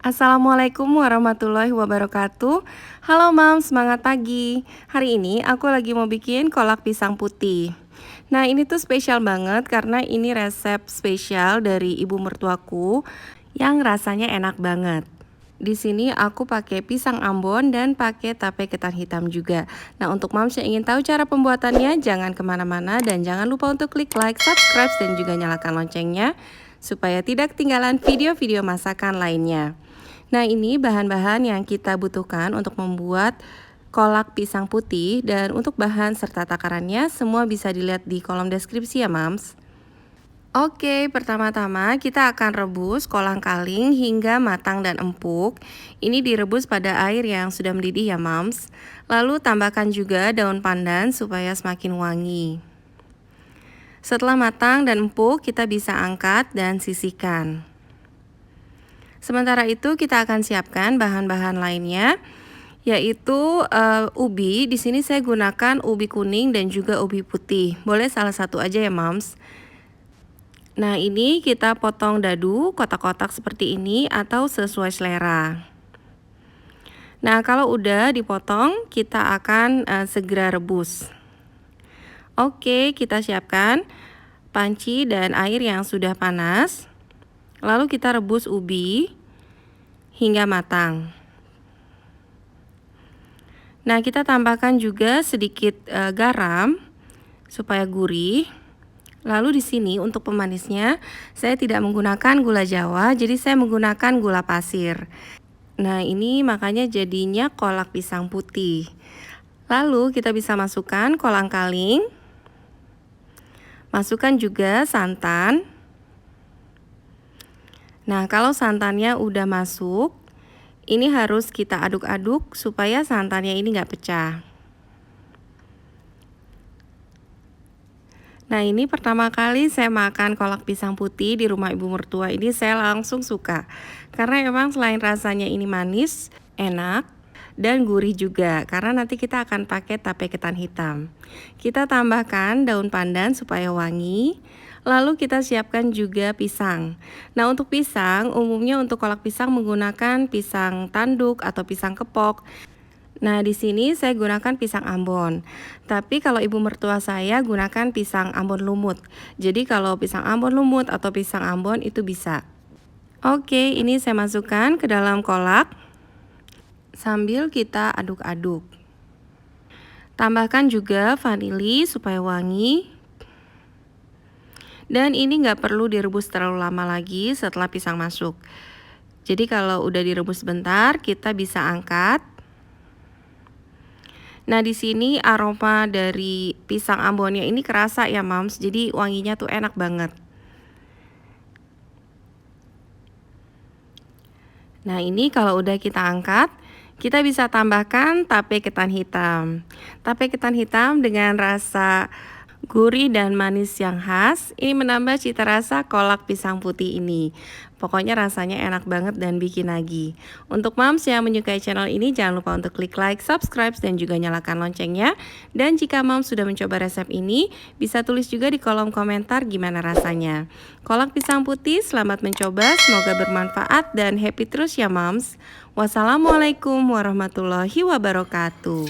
Assalamualaikum warahmatullahi wabarakatuh. Halo Mam, semangat pagi. Hari ini aku lagi mau bikin kolak pisang putih. Nah, ini tuh spesial banget karena ini resep spesial dari ibu mertuaku yang rasanya enak banget. Di sini aku pakai pisang Ambon dan pakai tape ketan hitam juga. Nah, untuk Mams yang ingin tahu cara pembuatannya, jangan kemana-mana dan jangan lupa untuk klik like, subscribe, dan juga nyalakan loncengnya supaya tidak ketinggalan video-video masakan lainnya. Nah, ini bahan-bahan yang kita butuhkan untuk membuat kolak pisang putih, dan untuk bahan serta takarannya semua bisa dilihat di kolom deskripsi ya Mams. Oke, pertama-tama kita akan rebus kolang-kaling hingga matang dan empuk. Ini direbus pada air yang sudah mendidih ya Mams. Lalu tambahkan juga daun pandan supaya semakin wangi. Setelah matang dan empuk, kita bisa angkat dan sisihkan. Sementara itu kita akan siapkan bahan-bahan lainnya, yaitu ubi. Di sini saya gunakan ubi kuning dan juga ubi putih. Boleh salah satu aja ya Mams. Nah, ini kita potong dadu kotak-kotak seperti ini atau sesuai selera. Nah, kalau udah dipotong, kita akan segera rebus. Oke, kita siapkan panci dan air yang sudah panas. Lalu kita rebus ubi hingga matang. Nah, kita tambahkan juga sedikit garam supaya gurih. Lalu di sini untuk pemanisnya saya tidak menggunakan gula Jawa, jadi saya menggunakan gula pasir. Nah, ini makanya jadinya kolak pisang putih. Lalu kita bisa masukkan kolang-kaling. Masukkan juga santan. Nah, kalau santannya udah masuk, ini harus kita aduk-aduk supaya santannya ini nggak pecah. Nah, ini pertama kali saya makan kolak pisang putih di rumah ibu mertua ini, saya langsung suka. Karena emang selain rasanya ini manis, enak, dan gurih juga. Karena nanti kita akan pakai tape ketan hitam. Kita tambahkan daun pandan supaya wangi. Lalu kita siapkan juga pisang. Nah, untuk pisang, umumnya untuk kolak pisang menggunakan pisang tanduk atau pisang kepok. Nah, di sini saya gunakan pisang Ambon. Tapi kalau ibu mertua saya gunakan pisang Ambon lumut. Jadi kalau pisang Ambon lumut atau pisang Ambon itu bisa. Oke, ini saya masukkan ke dalam kolak sambil kita aduk-aduk. Tambahkan juga vanili supaya wangi. Dan ini nggak perlu direbus terlalu lama lagi setelah pisang masuk. Jadi kalau udah direbus sebentar, kita bisa angkat. Nah, di sini aroma dari pisang Ambonnya ini kerasa ya Mams, jadi wanginya tuh enak banget. Nah, ini kalau udah kita angkat, kita bisa tambahkan tape ketan hitam. Tape ketan hitam dengan rasa gurih dan manis yang khas, ini menambah cita rasa kolak pisang putih ini. Pokoknya rasanya enak banget dan bikin nagih. Untuk Mams yang menyukai channel ini, jangan lupa untuk klik like, subscribe, dan juga nyalakan loncengnya. Dan jika Mams sudah mencoba resep ini, bisa tulis juga di kolom komentar gimana rasanya. Kolak pisang putih, selamat mencoba, semoga bermanfaat dan happy terus ya Mams. Wassalamualaikum warahmatullahi wabarakatuh.